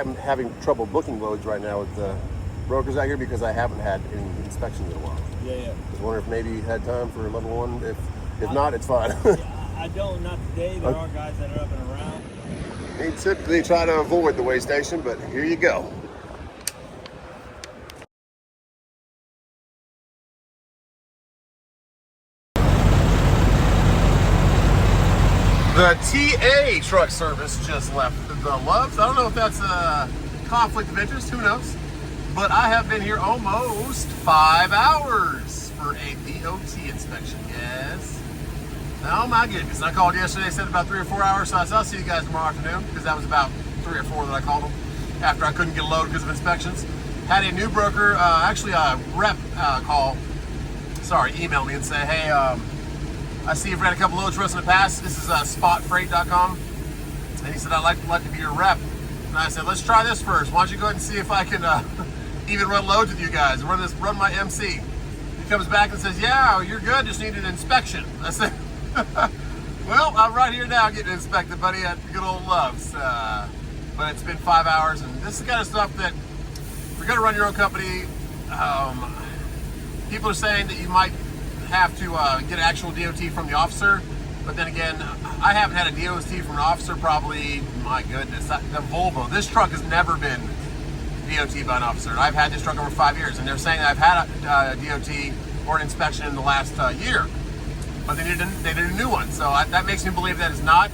I'm having trouble booking loads right now with the brokers out here because I haven't had any inspections in a while. Yeah. I was wondering if maybe you had time for level 1. If not, it's fine. Yeah, I don't, not today. There are guys that are up and around. They typically try to avoid the weigh station, but here you go. The TA truck service just left the Loves. I don't know if that's a conflict of interest, who knows? But I have been here almost 5 hours for a DOT inspection, yes. Oh my goodness, I called yesterday, said about 3 or 4 hours, so I said I'll see you guys tomorrow afternoon, because that was about 3 or 4 that I called them after I couldn't get a load because of inspections. Had a new broker, actually a rep email me and say, hey, I see you've ran a couple loads for us in the past. This is spotfreight.com. And he said, I'd like to be your rep. And I said, let's try this first. Why don't you go ahead and see if I can even run loads with you guys, run my MC. He comes back and says, yeah, you're good, just need an inspection. I said, well, I'm right here now getting inspected, buddy, at good old Love's. But it's been 5 hours, and this is the kind of stuff that if you're gonna run your own company, people are saying that you might have to get an actual DOT from the officer. But then again, I haven't had a DOT from an officer probably, my goodness, the Volvo. This truck has never been DOT by an officer. I've had this truck over 5 years, and they're saying that I've had a DOT or an inspection in the last year. But they did a new one. So that makes me believe that it's not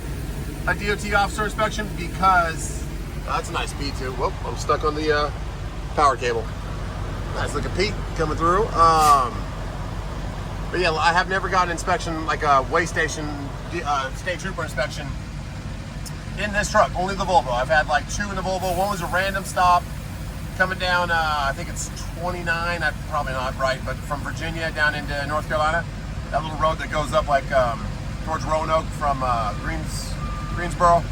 a DOT officer inspection because, that's a nice speed too. Whoop, I'm stuck on the power cable. Nice looking Pete coming through. But yeah, I have never gotten an inspection, like a weigh station, state trooper inspection in this truck, only the Volvo. I've had like 2 in the Volvo. One was a random stop coming down, I think it's 29, I'm probably not right, but from Virginia down into North Carolina. That little road that goes up like towards Roanoke from Greensboro.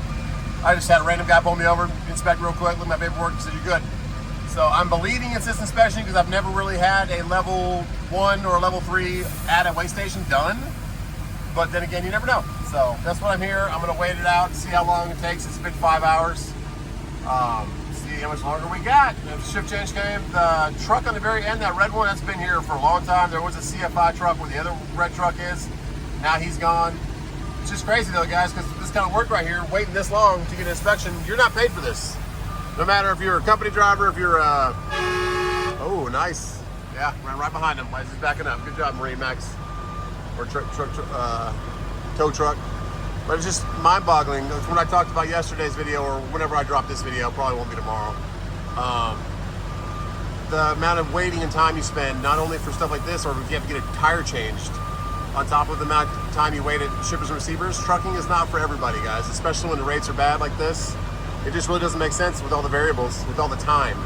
I just had a random guy pull me over, inspect real quick, look at my paperwork, and said, you're good. So I'm believing it's this inspection because I've never really had a level 1 or a level 3 at a weigh station done. But then again, you never know. So that's what I'm here. I'm gonna wait it out, see how long it takes. It's been 5 hours. See how much longer we got. The shift change came. The truck on the very end, that red one, that's been here for a long time. There was a CFI truck where the other red truck is. Now he's gone. It's just crazy though, guys, because this kind of work right here, waiting this long to get an inspection, you're not paid for this. No matter if you're a company driver, if you're oh, nice. Yeah, ran right behind him. He's backing up. Good job, Marine Max. Or tow truck. But it's just mind-boggling. It's what I talked about yesterday's video, or whenever I drop this video, probably won't be tomorrow. The amount of waiting and time you spend, not only for stuff like this, or if you have to get a tire changed, on top of the amount of time you wait at shippers and receivers. Trucking is not for everybody, guys, especially when the rates are bad like this. It just really doesn't make sense with all the variables, with all the time.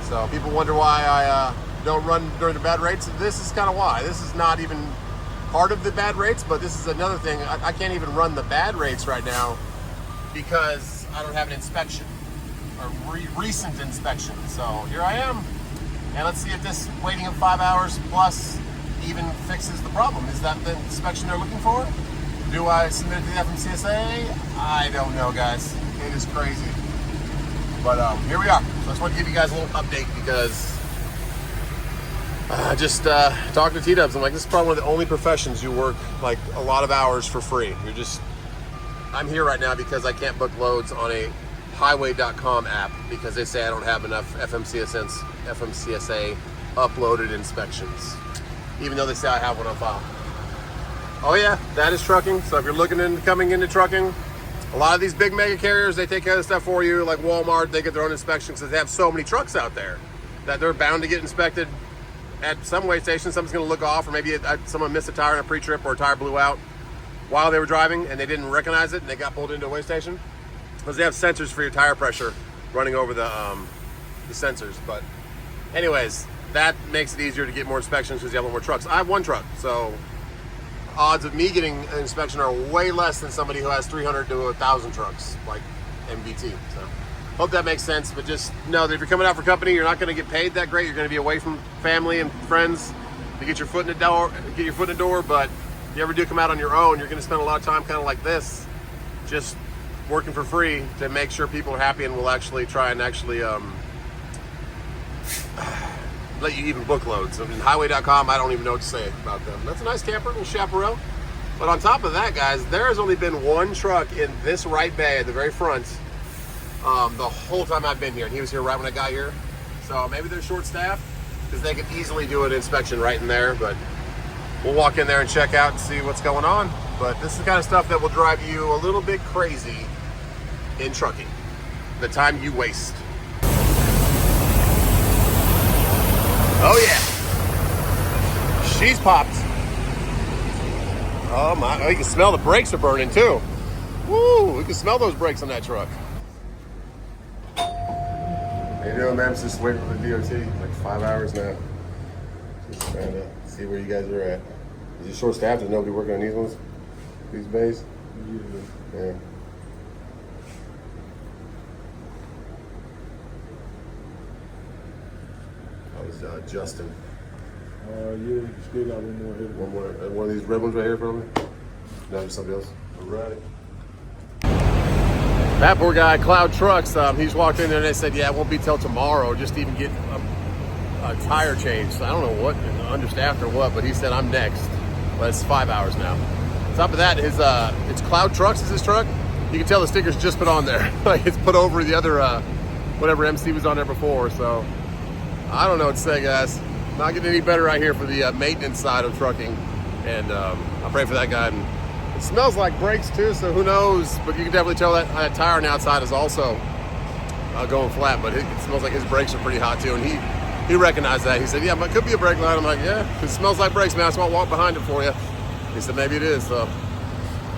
So people wonder why I don't run during the bad rates. This is kind of why. This is not even part of the bad rates, but this is another thing. I can't even run the bad rates right now because I don't have an inspection, or recent inspection. So here I am. And let's see if this waiting of 5 hours plus even fixes the problem. Is that the inspection they're looking for? Do I submit it to the FMCSA? I don't know, guys. It is crazy. But here we are. So I just want to give you guys a little update because just talking to T-Dubs, I'm like, this is probably one of the only professions you work like a lot of hours for free. I'm here right now because I can't book loads on a highway.com app because they say I don't have enough FMCSA uploaded inspections, even though they say I have one on file. Oh yeah, that is trucking. So if you're looking into coming into trucking, a lot of these big mega carriers, they take care of the stuff for you. Like Walmart, they get their own inspections because they have so many trucks out there that they're bound to get inspected at some weigh station. Something's going to look off, or maybe someone missed a tire in a pre-trip, or a tire blew out while they were driving and they didn't recognize it and they got pulled into a weigh station because they have sensors for your tire pressure running over the sensors. But anyways, that makes it easier to get more inspections because you have more trucks. I have one truck, so odds of me getting an inspection are way less than somebody who has 300 to 1,000 trucks like MBT. So hope that makes sense, but just know that if you're coming out for company, you're not going to get paid that great. You're going to be away from family and friends to get your foot in the door. But if you ever do come out on your own, you're going to spend a lot of time kind of like this, just working for free to make sure people are happy, and will actually try and actually let you even book loads. I mean, highway.com, I don't even know what to say about them. That's a nice camper, little chaparral. But on top of that, guys, there has only been one truck in this right bay at the very front the whole time I've been here. And he was here right when I got here. So maybe they're short-staffed because they could easily do an inspection right in there. But we'll walk in there and check out and see what's going on. But this is the kind of stuff that will drive you a little bit crazy in trucking. The time you waste. Oh yeah, she's popped. Oh my, oh, you can smell the brakes are burning too. Woo, you can smell those brakes on that truck. How you doing, man? Just waiting for the DOT, like 5 hours now. Just trying to see where you guys are at. Is it short staffed? Is nobody working on these ones? These bays? Yeah. Justin. Yeah, you still got one more here. One of these red ones right here for me? No, just somebody else. All right. That poor guy, Cloud Trucks, he's walked in there and they said, yeah, it won't be till tomorrow just to even get a tire change. So I don't know what, understaffed or what, but he said, I'm next. But it's 5 hours now. On top of that, it's Cloud Trucks is his truck. You can tell the sticker's just put on there. Like it's put over the other, whatever MC was on there before, so. I don't know what to say, guys. Not getting any better right here for the maintenance side of trucking. And I pray for that guy. And it smells like brakes too, so who knows? But you can definitely tell that tire on the outside is also going flat, but it smells like his brakes are pretty hot too. And he recognized that. He said, yeah, but it could be a brake line. I'm like, yeah, it smells like brakes, man. So I'll walk behind it for you. He said, maybe it is. So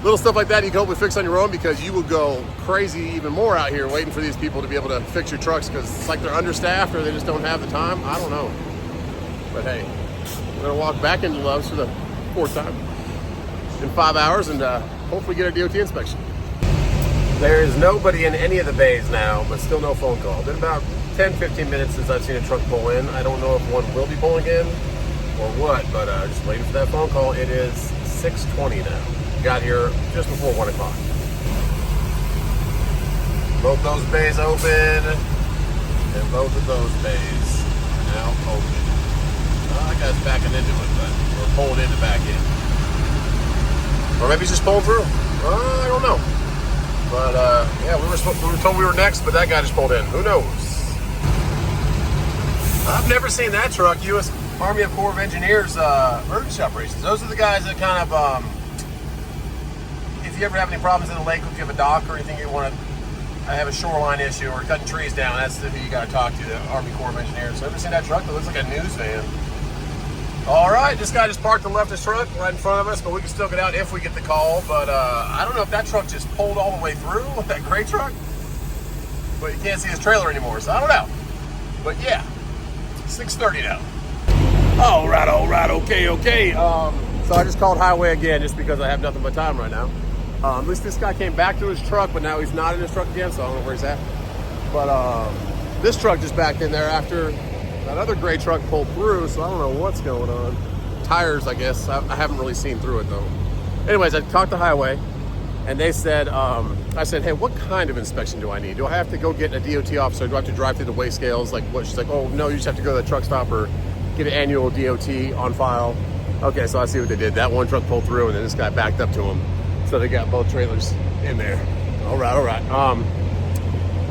little stuff like that you can hopefully fix on your own, because you will go crazy even more out here waiting for these people to be able to fix your trucks, because it's like they're understaffed or they just don't have the time. I don't know. But hey, we're gonna walk back into Love's for the 4th time in 5 hours and hopefully get our DOT inspection. There is nobody in any of the bays now, but still no phone call. Been about 10-15 minutes since I've seen a truck pull in. I don't know if one will be pulling in or what, but just waiting for that phone call. It is 6:20 now. Got here just before 1 o'clock. Both those bays open, and both of those bays now open. That guy's backing into it, but we're pulling in to back in. Or maybe he's just pulling through. I don't know. But yeah, we were told we were next, but that guy just pulled in. Who knows? I've never seen that truck. U.S. Army Corps of Engineers emergency operations. Those are the guys that kind of. If you ever have any problems in the lake, if you have a dock or anything, you want to have a shoreline issue or cutting trees down, that's who you got to talk to, the Army Corps of Engineers. So ever seen that truck? It looks like a news van. All right, this guy just parked and left his truck right in front of us, but we can still get out if we get the call. But I don't know if that truck just pulled all the way through with that gray truck, but you can't see his trailer anymore, so I don't know. But yeah, 6:30 now. All right, okay. So I just called Highway again just because I have nothing but time right now. At least this guy came back to his truck, but now he's not in his truck again, so I don't know where he's at. But this truck just backed in there after that other gray truck pulled through, so I don't know what's going on. Tires, I guess. I haven't really seen through it, though. Anyways, I talked to Highway, and they said, I said, hey, what kind of inspection do I need? Do I have to go get a DOT officer? Do I have to drive through the weigh scales? Like what? She's like, oh, no, you just have to go to the truck stop or get an annual DOT on file. Okay, so I see what they did. That one truck pulled through, and then this guy backed up to him. So they got both trailers in there. All right.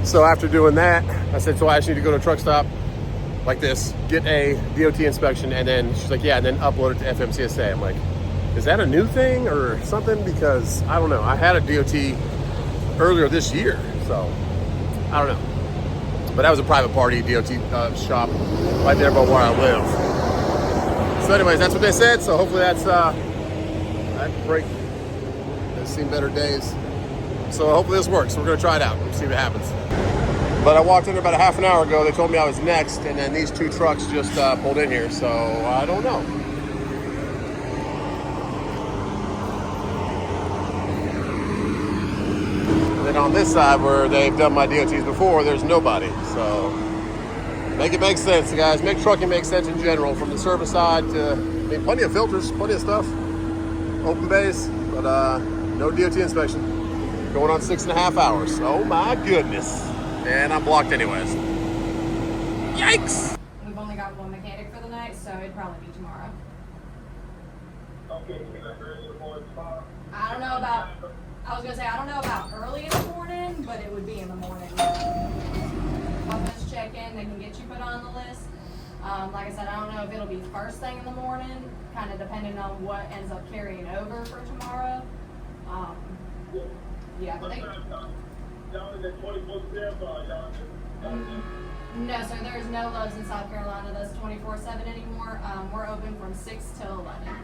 So after doing that, I said, so I actually need to go to a truck stop like this, get a DOT inspection, and then she's like, yeah, and then upload it to FMCSA. I'm like, is that a new thing or something? Because I don't know. I had a DOT earlier this year, so I don't know. But that was a private party DOT shop right there by where I live. So anyways, that's what they said. So hopefully that's that break. I've seen better days. So hopefully this works. We're gonna try it out and see what happens. But I walked in there about a half an hour ago. They told me I was next, and then these two trucks just pulled in here. So I don't know. And then on this side where they've done my DOTs before, there's nobody. So make it make sense, guys. Make trucking make sense in general, from the service side to, I mean, plenty of filters, plenty of stuff, open bays, but no DOT inspection. Going on 6.5 hours. Oh my goodness. And I'm blocked anyways. Yikes! We've only got one mechanic for the night, so it'd probably be tomorrow. Okay, tomorrow. I don't know about, I was gonna say, I don't know about early in the morning, but it would be in the morning. I'll just check in, they can get you put on the list. Like I said, I don't know if it'll be first thing in the morning, kind of depending on what ends up carrying over for tomorrow. Yeah, but they... Y'all is at 24/7, No, sir, there's no Lowe's in South Carolina that's 24/7 anymore. We're open from 6 till 11.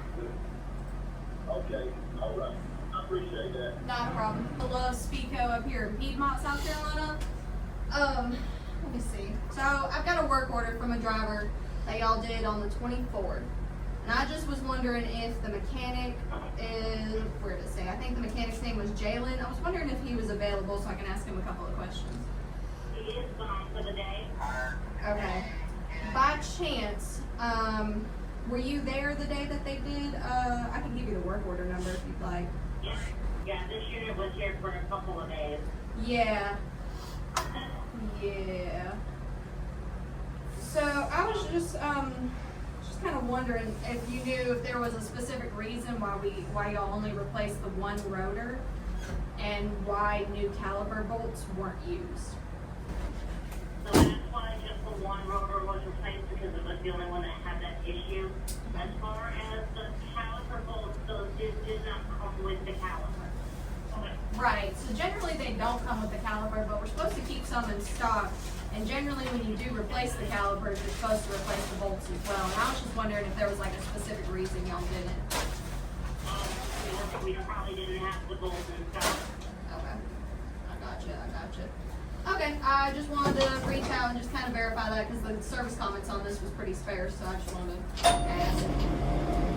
Okay, all right. I appreciate that. Not a problem. The Lowe's Speco up here in Piedmont, South Carolina. Let me see. So I've got a work order from a driver that y'all did on the 24th. And I just was wondering if the mechanic is, where did it say? I think the mechanic's name was Jalen. I was wondering if he was available so I can ask him a couple of questions. He is gone for the day. Okay. By chance, were you there the day that they did? I can give you the work order number if you'd like. Yeah. Yeah, this unit was here for a couple of days. Yeah. Yeah. So I was just kind of wondering if you knew if there was a specific reason why y'all only replaced the one rotor and why new caliper bolts weren't used. So that's why just the one rotor was replaced because it was the only one that had that issue. As far as the caliper bolts, those did not come with the caliper. Okay. Right. So generally they don't come with the caliper, but we're supposed to keep some in stock. And generally when you do replace the calipers, you're supposed to replace the bolts as well. And I was just wondering if there was like a specific reason y'all didn't. We probably didn't have the bolts in stock. Okay. I gotcha. Okay, I just wanted to reach out and just kind of verify that because the service comments on this was pretty sparse, so I just wanted to ask.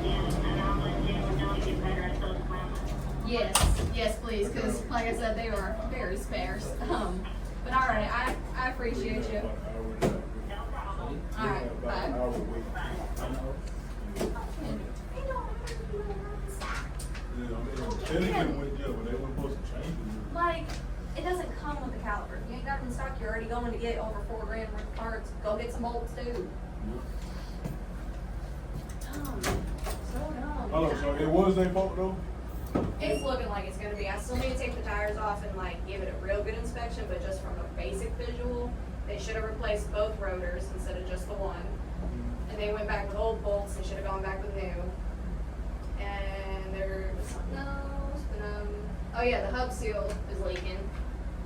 Yeah, and I'll let Jalen know to get better at those clamps. Yes, please, because like I said, they are very sparse. But all right, I appreciate you. No problem. All right, bye. Like, it doesn't come with the caliper. If you ain't got it in stock, you're already going to get over $4 grand worth of parts. Go get some bolts too. So dumb. Hold on, so it was their fault though? It's looking like it's gonna be. I still need to take the tires off and like give it a real good inspection, but just from a basic visual, they should have replaced both rotors instead of just the one. And they went back with old bolts. They should have gone back with new. And there was something else, but oh yeah, the hub seal is leaking.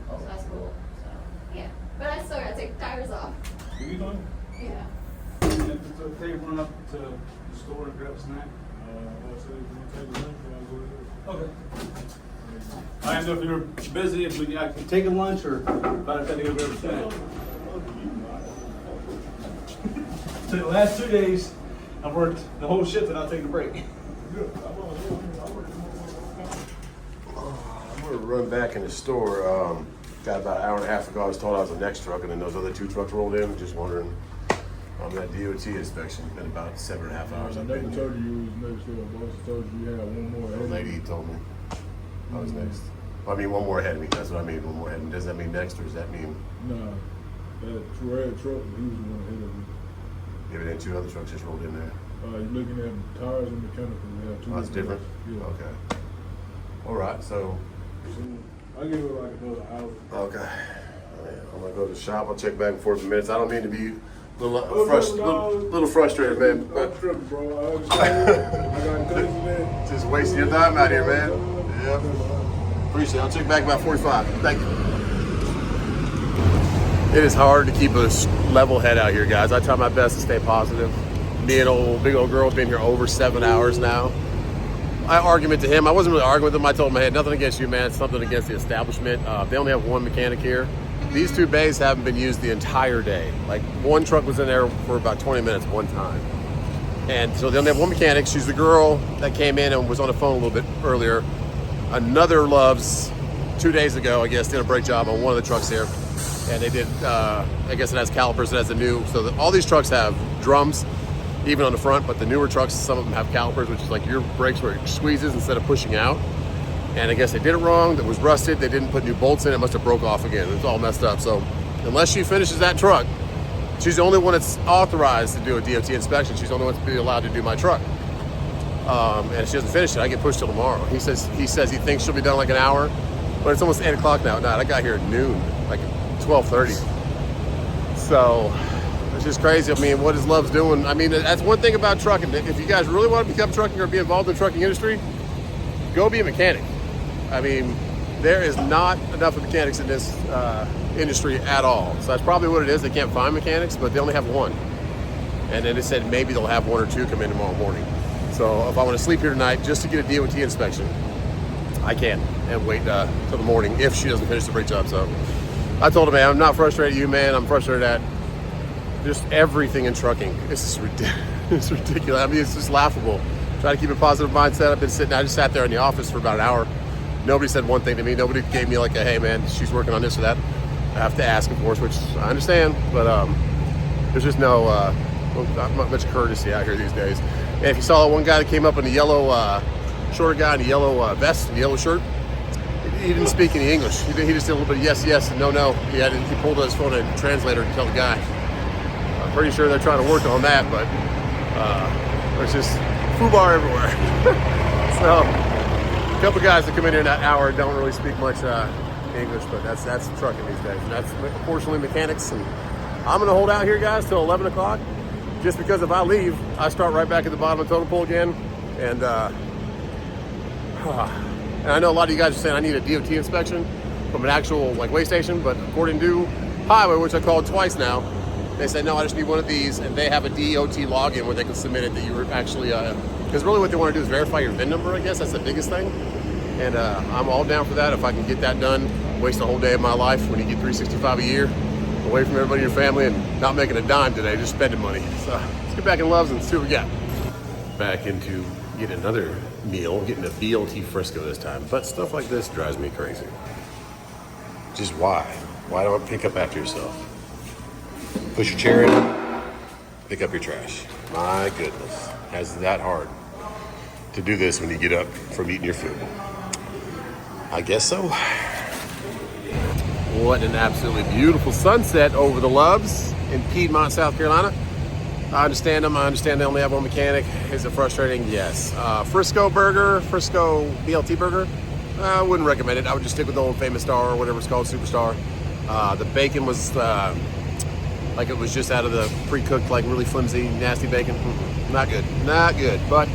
So that's cool. So yeah, but I still gotta take the tires off. Do you know? Yeah. If it's okay, run up to the store and grab a snack. I'll say if you take a lunch, I'll go ahead. Okay. I didn't know if you were busy, if I could take a lunch or about if I need to grab a snack. So the last 2 days, I've worked the whole shift without taking a break. I'm gonna run back in the store. Got about an hour and a half ago, I was told I was the next truck, and then those other 2 trucks rolled in. Just wondering, that DOT inspection, been about 7.5 hours. I I've never been told here. you you was next door. Boss told you you had one more. The lady told me I was next. I mean, one more ahead of me. That's what I mean, one more ahead of me. Does that mean next, or does that mean Nah, that red truck, he was the one ahead of you. maybe then 2 other trucks just rolled in there? You're looking at tires and mechanical. They have 2 Oh, that's different? Yeah. Okay. All right, so, I'll give it like another hour. okay. I'm gonna go to the shop. I'll check back in 40 minutes. I don't mean to be a little frustrated, man. I'm But tripping, bro. I understand. I got cousins there. just wasting your time out here, man. Yep. Appreciate it. I'll check back about 45. Thank you. It is hard to keep a level head out here, guys. I try my best to stay positive. Me and big old girl been here over 7 hours now. I argument to him. I wasn't really arguing with him. I told him, I had nothing against you, man. It's something against the establishment. They only have 1 mechanic here. These 2 bays haven't been used the entire day. Like 1 truck was in there for about 20 minutes one time. And so they only have 1 mechanic. She's the girl that came in and was on the phone a little bit earlier. Another Love's 2 days ago, I guess, did a great job on one of the trucks here. And they did, I guess it has calipers, it has the new, so all these trucks have drums, even on the front, but the newer trucks, some of them have calipers, which is like your brakes where it squeezes instead of pushing out. And I guess they did it wrong. That was rusted. They didn't put new bolts in. It must have broke off again. It's all messed up. So unless she finishes that truck, she's the only one that's authorized to do a DOT inspection. She's the only one to be allowed to do my truck. And if she doesn't finish it, I get pushed till tomorrow. He says he thinks she'll be done in like an hour, but it's almost 8 o'clock now. Nah, I got here at noon, like 12:30. So it's just crazy. I mean, what is Love's doing? I mean, that's one thing about trucking. If you guys really want to become trucking or be involved in the trucking industry, go be a mechanic. I mean, there is not enough of mechanics in this industry at all. So that's probably what it is. They can't find mechanics, but they only have one. And then they said maybe they'll have 1 or 2 come in tomorrow morning. So if I want to sleep here tonight just to get a DOT inspection, I can, and wait till the morning if she doesn't finish the brake job. So I told her, man, I'm not frustrated at you, man. I'm frustrated at just everything in trucking. It's ridiculous. I mean, it's just laughable. Try to keep a positive mindset. I just sat there in the office for about an hour. Nobody said one thing to me. Nobody gave me like a, hey man, she's working on this or that. I have to ask, of course, which I understand, but there's just not much courtesy out here these days. And if you saw that one guy that came up in the yellow, shorter guy in the yellow vest and the yellow shirt, he didn't speak any English. He just did a little bit of yes, yes, and no, no. He pulled out his phone and translator to tell the guy. I'm pretty sure they're trying to work on that, but there's just foobar everywhere. So a couple guys that come in here in that hour don't really speak much English, but that's trucking these days. And that's unfortunately mechanics. And I'm gonna hold out here, guys, till 11 o'clock, just because if I leave, I start right back at the bottom of the totem pole again. And I know a lot of you guys are saying I need a DOT inspection from an actual like weigh station, but according to Highway, which I called twice now, they said no, I just need one of these, and they have a DOT login where they can submit it that you were actually because really what they want to do is verify your VIN number. I guess that's the biggest thing, and I'm all down for that if I can get that done. Waste a whole day of my life when you get $365 a year away from everybody in your family and not making a dime today, just spending money. So let's get back in Love's and see what we got. Back into yet another meal, getting a BLT Frisco this time. But stuff like this drives me crazy. Just why? Why don't pick up after yourself? Push your chair in, pick up your trash. My goodness, is that hard to do this when you get up from eating your food? I guess so. What an absolutely beautiful sunset over the Loves in Piedmont, South Carolina. I understand them. I understand they only have one mechanic. Is it frustrating? Yes. Frisco BLT burger. I wouldn't recommend it. I would just stick with the old famous star or whatever it's called, Superstar. The bacon was like it was just out of the pre-cooked, like really flimsy, nasty bacon. Not good. Not good. But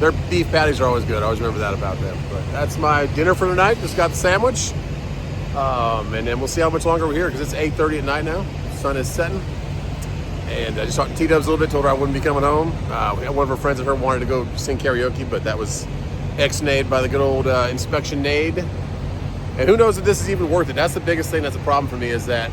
their beef patties are always good. I always remember that about them. But that's my dinner for tonight. Just got the sandwich. And then we'll see how much longer we're here because it's 8:30 at night now. The sun is setting. And I just talked to T-Dubs a little bit, told her I wouldn't be coming home. We had one of her friends of her wanted to go sing karaoke, but that was ex-nayed by the good old inspection nade. And who knows if this is even worth it. That's the biggest thing that's a problem for me is that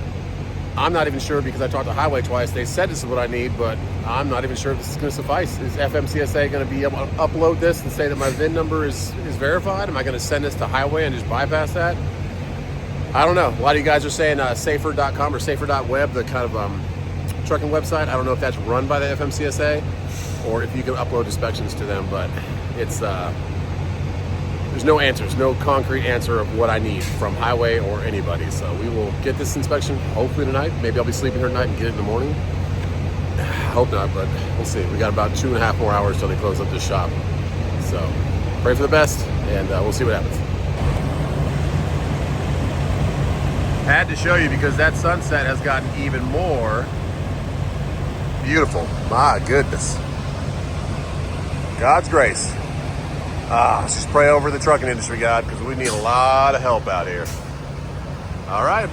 I'm not even sure because I talked to Highway twice. They said this is what I need, but I'm not even sure if this is going to suffice. Is FMCSA going to be able to upload this and say that my VIN number is verified? Am I going to send this to Highway and just bypass that? I don't know. A lot of you guys are saying safer.com or safer.web, the kind of trucking website. I don't know if that's run by the FMCSA or if you can upload inspections to them, but it's there's no answers, no concrete answer of what I need from Highway or anybody. So we will get this inspection hopefully tonight. Maybe I'll be sleeping here tonight and get it in the morning. Hope not, but we'll see. We got about 2.5 more hours till they close up this shop. So pray for the best, and we'll see what happens. Had to show you because that sunset has gotten even more beautiful. My goodness. God's grace. Let's just pray over the trucking industry, God, because we need a lot of help out here. All right,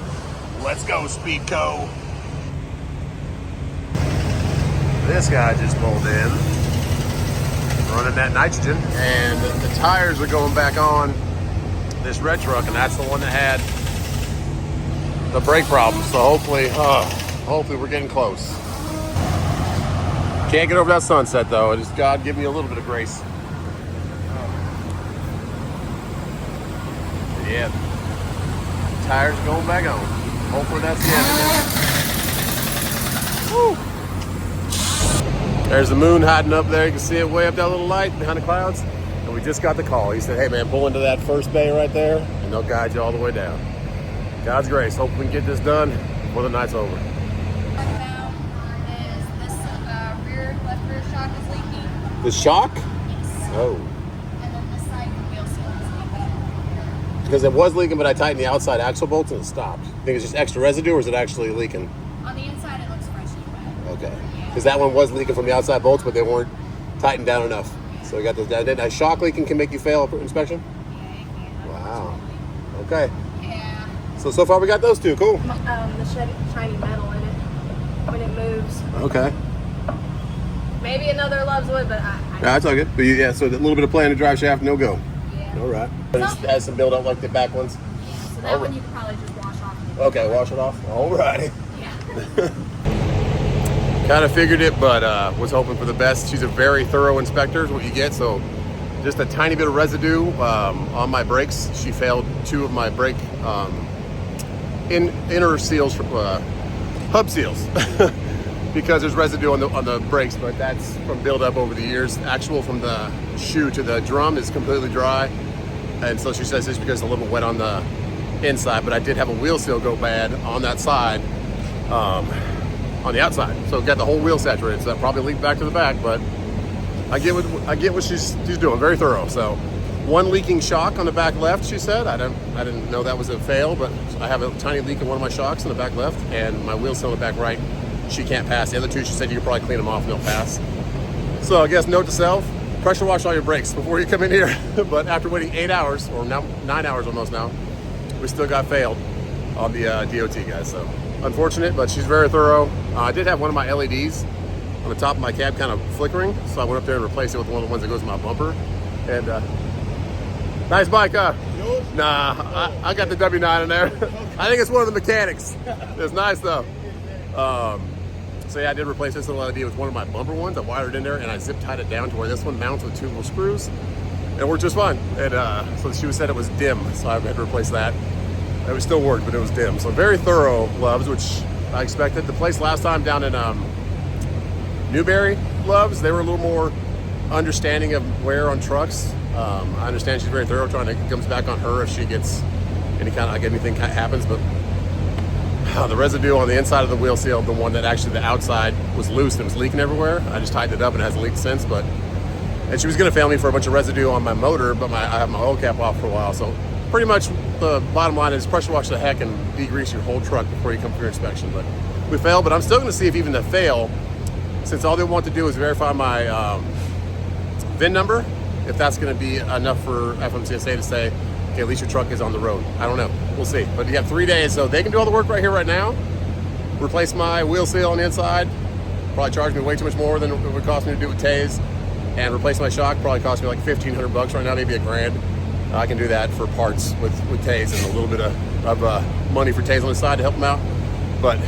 let's go, Speedco. This guy just pulled in, running that nitrogen, and the tires are going back on this red truck, and that's the one that had the brake problem. So hopefully we're getting close. Can't get over that sunset though. It is God give me a little bit of grace. Yeah, tires are going back on. Hopefully that's the end of it. Woo. There's the moon hiding up there. You can see it way up that little light behind the clouds. And And we just got the call. He said, hey man, pull into that first bay right there and they'll guide you all the way down. God's grace. Hope we can get this done before the night's over. About is this left rear shock is leaking. The shock? Yes. Oh. And then this side wheel seal is leaking. Because it was leaking, but I tightened the outside axle bolts and it stopped. You think it's just extra residue or is it actually leaking? On the inside, it looks fresh and wet. Okay. Because that one was leaking from the outside bolts, but they weren't tightened down enough. So we got this down. A shock leaking can make you fail inspection? Yeah, it can. Wow. Okay. Yeah. So far we got those two. Cool. The shiny metal in it when it moves. Okay. Maybe another loves wood, but Yeah, I took it. But yeah, so a little bit of play in the drive shaft, no go. yeah. All right. But it has some build up like the back ones. Yeah, so that one you could probably just wash off. Okay, wash it off. All right. Yeah. Kind of figured it, but was hoping for the best. She's a very thorough inspector is what you get. So just a tiny bit of residue on my brakes. She failed 2 of my brake inner seals, hub seals, because there's residue on the brakes, but that's from buildup over the years. Actual from the shoe to the drum is completely dry. And so she says it's because it's a little wet on the inside, but I did have a wheel seal go bad on that side. On the outside, so got the whole wheel saturated, so that probably leaked back to the back, but I get what she's doing. Very thorough. So 1 leaking shock on the back left, she said. I didn't know that was a fail, but I have a tiny leak in one of my shocks in the back left, and my wheel seal in the back right, she can't pass. The other 2, she said you could probably clean them off and they'll pass. So I guess note to self, pressure wash all your brakes before you come in here. But after waiting 8 hours, or now 9 hours almost now, we still got failed on the DOT, guys. So unfortunate, but she's very thorough. I did have one of my LEDs on the top of my cab kind of flickering, so I went up there and replaced it with one of the ones that goes in my bumper. And nice bike, huh? Nah, I got the W9 in there. I think it's one of the mechanics. It's nice though. So yeah, I did replace this little LED with one of my bumper ones. I wired it in there and I zip tied it down to where this one mounts with 2 little screws. And it worked just fine. And so she said it was dim, so I had to replace that. It would still work, but it was dim. So very thorough loves, which I expected. The place last time down in Newberry loves, they were a little more understanding of wear on trucks. I understand she's very thorough, trying to comes back on her if she gets any kind of like anything happens, but the residue on the inside of the wheel seal, the one that actually the outside was loose and it was leaking everywhere. I just tightened it up and it hasn't leaked since. And she was gonna fail me for a bunch of residue on my motor, but I have my oil cap off for a while. So pretty much the bottom line is pressure wash the heck and degrease your whole truck before you come for your inspection. But we failed, but I'm still gonna see if even the fail, since all they want to do is verify my VIN number, if that's gonna be enough for FMCSA to say, okay, at least your truck is on the road. I don't know, we'll see. But you have 3 days, so they can do all the work right here, right now. Replace my wheel seal on the inside, probably charge me way too much more than it would cost me to do with Taze. And replace my shock, probably cost me like $1,500 right now, maybe $1,000. I can do that for parts with Taze and a little bit of money for Taze on the side to help them out. But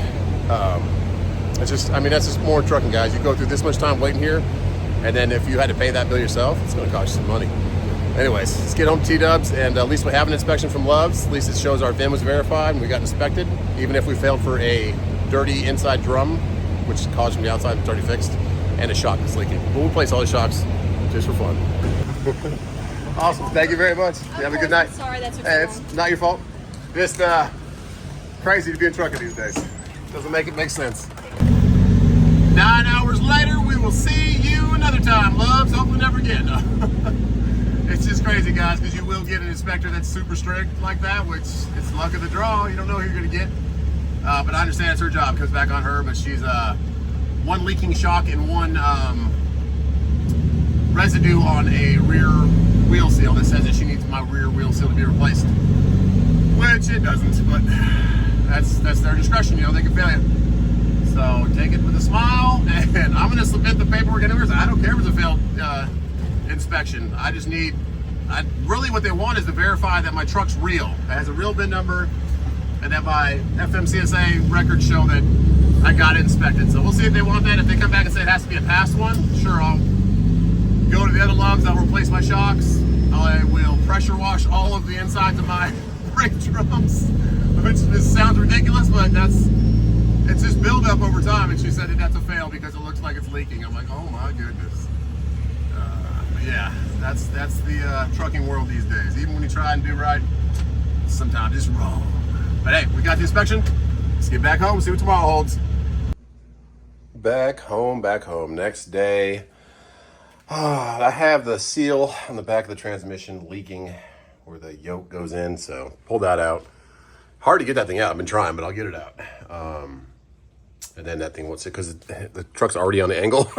it's just, I mean, that's just more trucking, guys. You go through this much time waiting here, and then if you had to pay that bill yourself, it's gonna cost you some money. Anyways, let's get home to T-Dubs, and at least we have an inspection from Love's. At least it shows our VIN was verified and we got inspected, even if we failed for a dirty inside drum, which is caused from the outside, it's already fixed, and a shock that's leaking. We'll replace all the shocks just for fun. Awesome, thank you very much. You have a good night. Sorry, that's Hey, it's not your fault. Just crazy to be in trucking these days. Doesn't make it make sense. 9 hours later, we will see you another time, Loves. Hopefully never again. It's just crazy, guys, because you will get an inspector that's super strict like that, which it's luck of the draw. You don't know who you're going to get. But I understand it's her job. Comes back on her, but she's one leaking shock and one residue on a rear wheel seal that says that she needs my rear wheel seal to be replaced, which it doesn't, but that's their discretion. You know, they can fail you. So take it with a smile, and I'm going to submit the paperwork anyways. I don't care if it's a failed inspection. I just need, really what they want is to verify that my truck's real. It has a real VIN number, and that my FMCSA records show that I got it inspected. So we'll see if they want that. If they come back and say it has to be a past one, sure, I'll go to the other Loves. I'll replace my shocks. I will pressure wash all of the insides of my brake drums, which just sounds ridiculous, but it's just build up over time. And she said that's a fail because it looks like it's leaking. I'm like, oh my goodness. But yeah, that's the trucking world these days. Even when you try and do right, sometimes it's wrong. But hey, we got the inspection. Let's get back home, see what tomorrow holds. Back home. Next day. I have the seal on the back of the transmission leaking where the yoke goes in, so pull that out. Hard to get that thing out. I've been trying, but I'll get it out. And then that thing won't sit because the truck's already on the angle.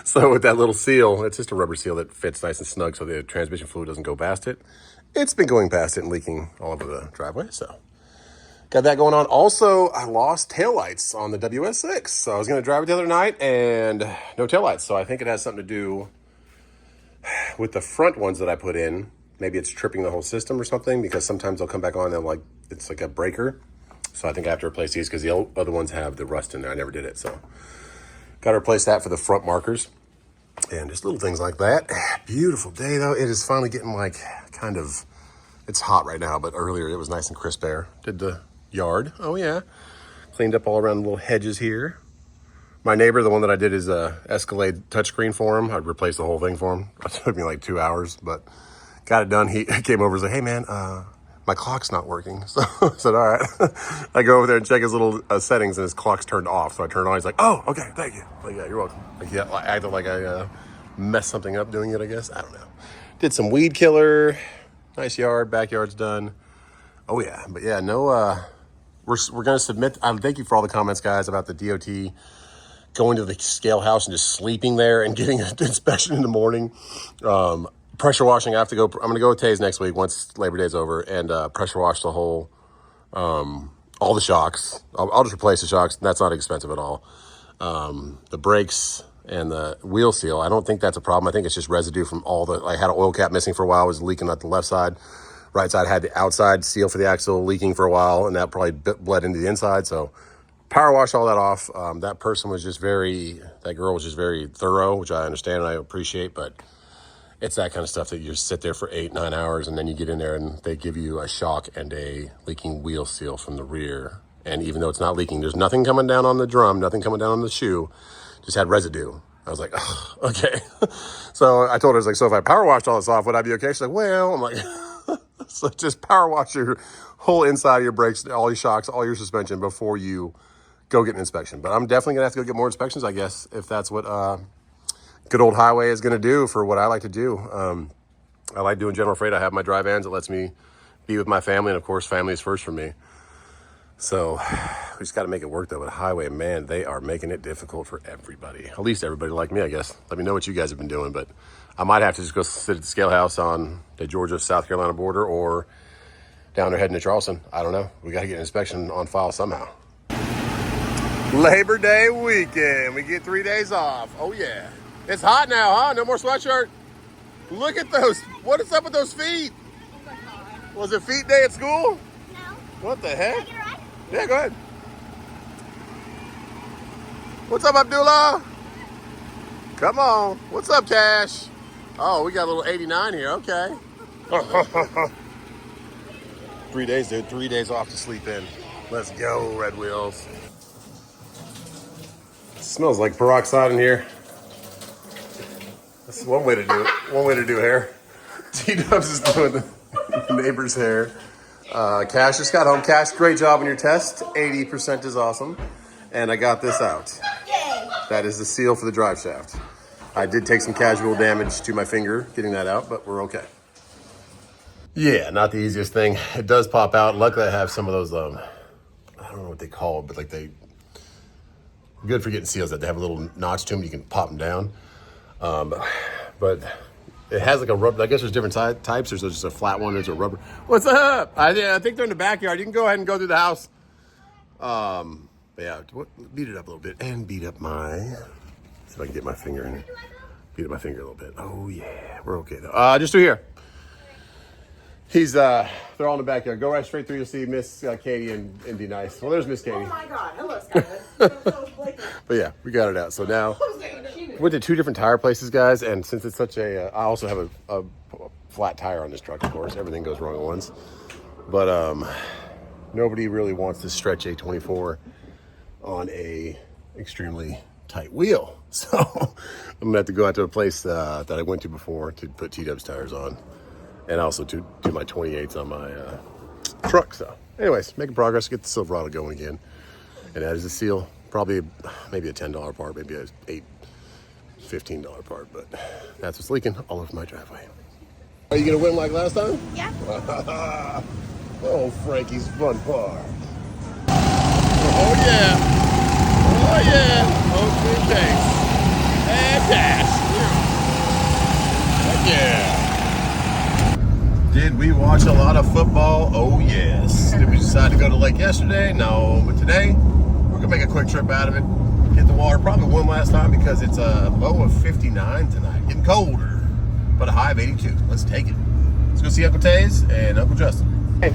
So with that little seal, it's just a rubber seal that fits nice and snug so the transmission fluid doesn't go past it. It's been going past it and leaking all over the driveway, so got that going on. Also, I lost taillights on the WS6. So I was going to drive it the other night and no taillights. So I think it has something to do with the front ones that I put in. Maybe it's tripping the whole system or something, because sometimes they'll come back on and it's like a breaker. So I think I have to replace these because the other ones have the rust in there. I never did it. So got to replace that for the front markers and just little things like that. Beautiful day though. It is finally getting it's hot right now, but earlier it was nice and crisp there. Did the yard. Oh yeah. Cleaned up all around the little hedges here. My neighbor, the one that I did his Escalade touchscreen for him, I'd replace the whole thing for him. It took me like 2 hours, but got it done. He came over and was like, hey man, my clock's not working. So I said, all right. I go over there and check his little settings and his clock's turned off. So I turned it on. He's like, oh, okay, thank you. Like, yeah, you're welcome. Like, yeah, I acted like I messed something up doing it, I guess. I don't know. Did some weed killer. Nice yard. Backyard's done. Oh yeah. But yeah, no, we're going to submit. Thank you for all the comments, guys, about the DOT going to the scale house and just sleeping there and getting an inspection in the morning. Pressure washing, I have to go. I'm going to go with Taze next week once Labor Day's over and pressure wash the whole, all the shocks. I'll just replace the shocks. That's not expensive at all. The brakes and the wheel seal, I don't think that's a problem. I think it's just residue from I had an oil cap missing for a while. It was leaking at the left side. Right side had the outside seal for the axle leaking for a while, and that probably bled into the inside. So power wash all that off. That girl was just very thorough, which I understand and I appreciate, but it's that kind of stuff that you just sit there for 8-9 hours and then you get in there and they give you a shock and a leaking wheel seal from the rear. And even though it's not leaking, there's nothing coming down on the drum, nothing coming down on the shoe, just had residue. I was like, oh, okay. So I told her, I was like, so if I power washed all this off, would I be okay? She's like, well, I'm like, so just power wash your whole inside of your brakes, all your shocks, all your suspension before you go get an inspection. But I'm definitely gonna have to go get more inspections, I guess, if that's what good old highway is gonna do for what I like to do. I like doing general freight. I have my dry vans. It lets me be with my family, and of course, family is first for me. So we just got to make it work though. But highway, man, they are making it difficult for everybody. At least everybody like me, I guess. Let me know what you guys have been doing. But I might have to just go sit at the scale house on the Georgia-South Carolina border or down there heading to Charleston. I don't know. We got to get an inspection on file somehow. Labor Day weekend. We get 3 days off. Oh yeah. It's hot now, huh? No more sweatshirt? Look at those. What is up with those feet? Oh my God. Was it feet day at school? No. What the heck? Can I get a ride? Yeah, go ahead. What's up, Abdullah? Come on. What's up, Cash? Oh, we got a little 89 here. Okay. 3 days, dude. 3 days off to sleep in. Let's go, Red Wheels. It smells like peroxide in here. That's one way to do it. One way to do hair. T-Dubs is doing the neighbor's hair. Cash just got home. Cash, great job on your test. 80% is awesome. And I got this out. Yay. That is the seal for the drive shaft. I did take some casual damage to my finger getting that out, but we're okay. Yeah, not the easiest thing. It does pop out. Luckily, I have some of those, I don't know what they call it, but like good for getting seals that they have a little notch to them. You can pop them down. But it has like a rubber. I guess there's different types. There's just a flat one. There's a rubber. What's up? I think they're in the backyard. You can go ahead and go through the house. But yeah, beat it up a little bit and beat up my. See if I can get my finger in it. Beat up my finger a little bit. Oh yeah, we're okay though. Just through here. They're all in the backyard. Go right straight through. You'll see Miss Katie and be nice. Well, there's Miss Katie. Oh my God! Hello, Skyler. But yeah, we got it out. So now went to 2 different tire places, guys. And since it's such I also have a flat tire on this truck, of course. Everything goes wrong at once. But nobody really wants to stretch a 24 on a extremely tight wheel. So I'm gonna have to go out to a place that I went to before to put T-Dubs tires on, and also to do my 28s on my truck. So anyways, making progress, get the Silverado going again. And that is a seal, probably maybe a $10 part, maybe a $15 part, but that's what's leaking all over my driveway. Are you gonna win like last time? Yeah. Oh, Frankie's fun part. Oh yeah. Oh yeah. Open case. And dash. Heck yeah. Did we watch a lot of football? Oh yes. Did we decide to go to the lake yesterday? No, but today we're gonna make a quick trip out of it. Hit the water, probably one last time because it's a low of 59 tonight. Getting colder, but a high of 82. Let's take it. Let's go see Uncle Taze and Uncle Justin. Hey,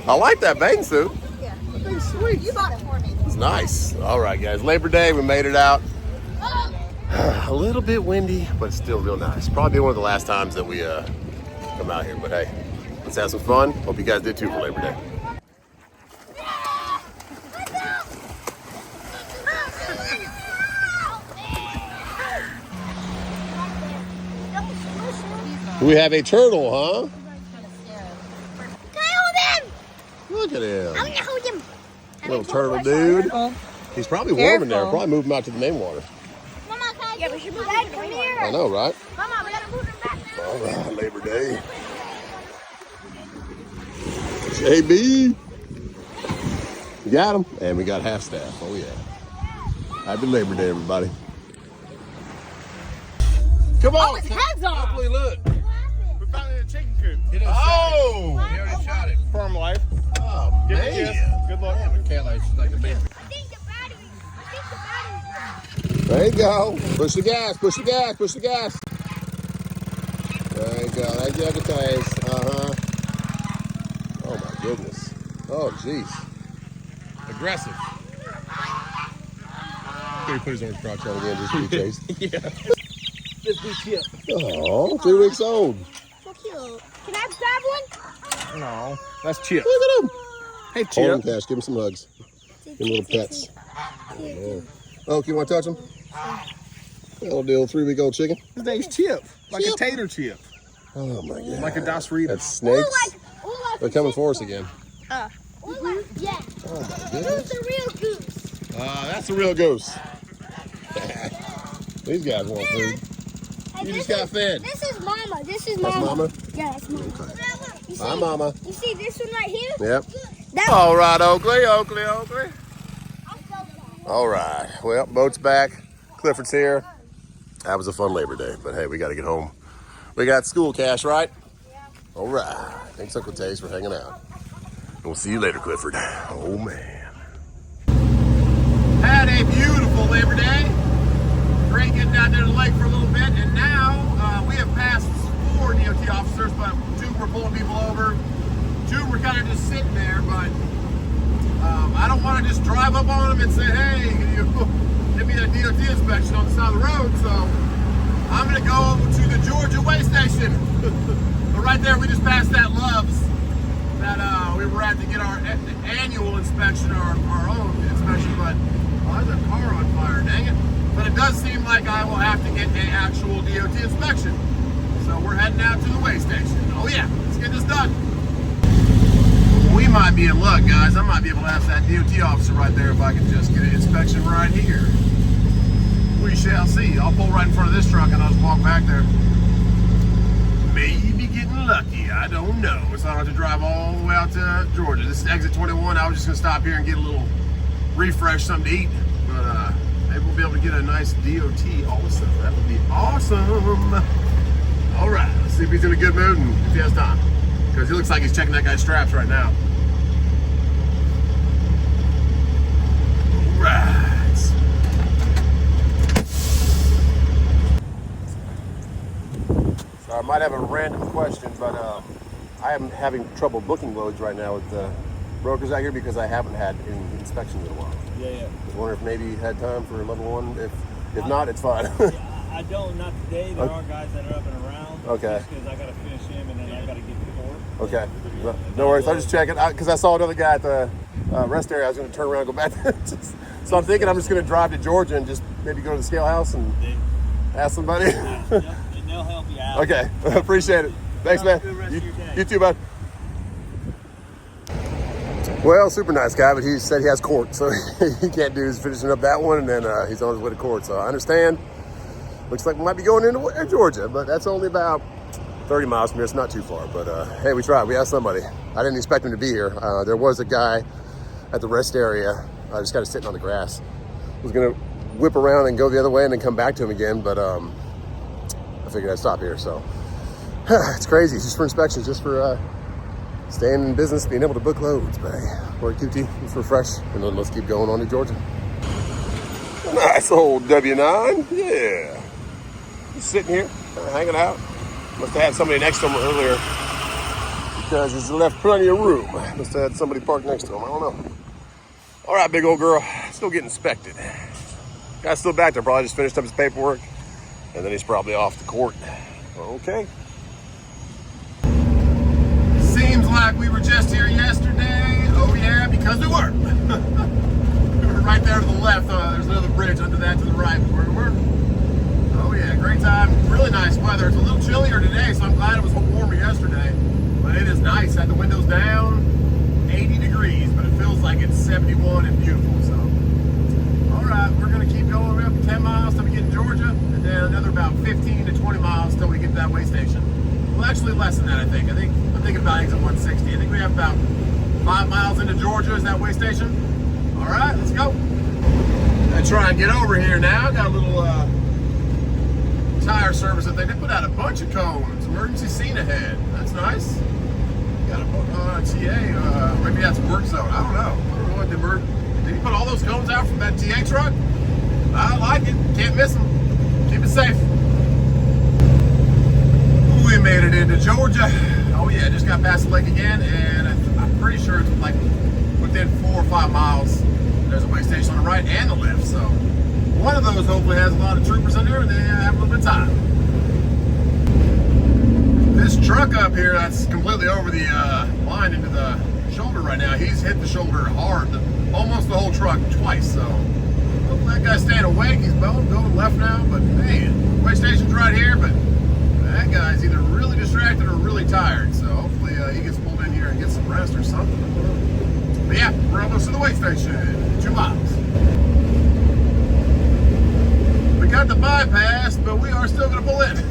I like that bathing suit. Yeah. That thing's sweet. You bought it for me. It's nice. All right, guys. Labor Day, we made it out. A little bit windy, but it's still real nice. Probably one of the last times that we come out here. But hey, let's have some fun. Hope you guys did too for Labor Day. We have a turtle, huh? Can I hold him? Look at him. I'm gonna hold him. Little turtle dude. He's probably warm in there. Probably move him out to the main water. Mama, can I we should move him. Come here. I know, right? Mama, we gotta move him back now. All right, Labor Day. JB. We got him. And we got half staff. Oh, yeah. Happy Labor Day, everybody. Come on. Oh, his head's off. Hopefully, look. We found it in a chicken coop. Oh! He already shot it. Farm life. Oh, Give it a kiss. man. Good luck. Like the baby. I think the battery. There you go. Push the gas, push the gas, push the gas. There you go. That's the other case. Oh my goodness. Oh jeez. Aggressive. He put his orange crotch on again just to be chased. Yeah. This be chip. Oh, 3 weeks old. So cute. Can I grab one? No, that's Chip. Look at him. Hey, Hold him, Chip. Cash. Give him some hugs. Give him little pets. Oh, you want to touch him? Little deal, 3-week-old chicken. His name's Chip. Like a tater chip. Oh my god. Like a Das Rita. That's snakes. They're coming for us again. Yeah. Oh my Who's goodness. the real goose? That's a real goose. These guys want food. Hey, You just got fed. This is Mama. This is That's Mama. Mama? Yeah, that's Mama. You see, Hi, Mama. You see this one right here? Yep. That All right, Oakley. All right. Well, boat's back. Clifford's here. That was a fun Labor Day, but hey, we got to get home. We got school cash, right? Yeah. All right. Thanks, Uncle Taze, for hanging out. We'll see you later, Clifford. Oh, man. Had a beautiful Labor Day. Great getting down there to the lake for a little bit, and now we have passed 4 DOT officers, but 2 were pulling people over. 2 were kind of just sitting there, but I don't want to just drive up on them and say, hey, can you give me a DOT inspection on the side of the road? So I'm going to go over to the Georgia way station. But right there, we just passed that Love's that we were at to get our annual inspection, our own inspection, but there's a car on fire, dang it. But it does seem like I will have to get an actual DOT inspection. So we're heading out to the way station. Oh yeah, let's get this done. We might be in luck, guys. I might be able to ask that DOT officer right there if I can just get an inspection right here. We shall see. I'll pull right in front of this truck and I'll just walk back there. Maybe getting lucky. I don't know. So I don't have to drive all the way out to Georgia. This is exit 21. I was just going to stop here and get a little refresh, something to eat. But maybe we'll be able to get a nice DOT also. That would be awesome. All right. Let's see if he's in a good mood and if he has time. Because he looks like he's checking that guy's straps right now. All right. So I might have a random question, but I am having trouble booking loads right now with the brokers out here because I haven't had any inspections in a while. Yeah. I was wondering if maybe you had time for level 1. If not, it's fine. I don't, not today. There are guys that are up and around. Okay. Just because I got to finish him and then I got to get to court. Okay. No worries. I'm just checking because I saw another guy at the rest area. I was going to turn around and go back there. So I'm thinking I'm just going to drive to Georgia and just maybe go to the scale house and ask somebody. And they'll help you out. Okay, appreciate it. Thanks, man. Have a good rest of your day. You too, bud. Well, super nice guy, but he said he has court, so he can't do is finishing up that one, and then he's on his way to court. So I understand. Looks like we might be going into Georgia, but that's only about 30 miles from here. It's not too far, but hey, we tried. We asked somebody. I didn't expect him to be here. There was a guy at the rest area. I just got to sitting on the grass. Was gonna whip around and go the other way and then come back to him again, but I figured I'd stop here. So it's crazy. It's just for inspections, just for staying in business, being able to book loads. But hey, we're at QT. Let's refresh, and then let's keep going on to Georgia. Nice old W9. Yeah. Just sitting here, hanging out. Must have had somebody next to him earlier because he's left plenty of room. Must have had somebody parked next to him. I don't know. All right, big old girl. Still getting inspected. Guy's still back there. Probably just finished up his paperwork, and then he's probably off to court. Okay. Seems like we were just here yesterday. Oh yeah, because we were. We were right there to the left. There's another bridge under that to the right. Where we were. Oh yeah, great time. Really nice weather. It's a little chillier today, so I'm glad it was warmer yesterday. But it is nice. Had the windows down, 80 degrees, but it feels like it's 71 and beautiful. So, all right, we're gonna keep going. We're up 10 miles till we get to Georgia, and then another about 15 to 20 miles till we get to that way station. Well, actually less than that, I think. I'm thinking about exit 160. I think we have about 5 miles into Georgia. Is that way station? All right, let's go. I try and get over here now. Got a little tire service that they put out a bunch of cones. Emergency scene ahead. That's nice. Got a TA. Maybe that's work zone. I don't know. I don't know what they were. Did he put all those cones out from that TA truck? I like it. Can't miss them. Keep it safe. We made it into Georgia. Oh yeah, just got past the lake again, and I'm pretty sure it's like within 4 or 5 miles. There's a way station on the right and the left. So one of those hopefully has a lot of troopers in there, and they have a little bit of time. This truck up here that's completely over the line into the shoulder right now, he's hit the shoulder hard, almost the whole truck twice. So hopefully that guy's staying awake. He's going left now, but man, way station's right here, but that guy's either really distracted or really tired. So hopefully he gets pulled in here and gets some rest or something. But yeah, we're almost to the way station, 2 miles. We got the bypass, but we are still going to pull in.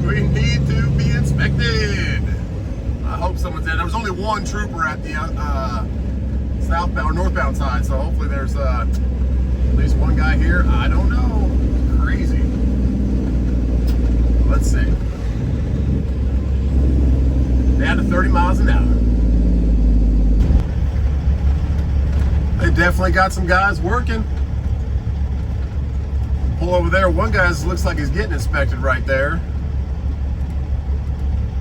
We need to be inspected. I hope someone's in. There was only one trooper at the southbound or northbound side, so hopefully there's at least one guy here. I don't know. Crazy. Let's see. Down to 30 miles an hour. They definitely got some guys working. Pull over there. One guy looks like he's getting inspected right there.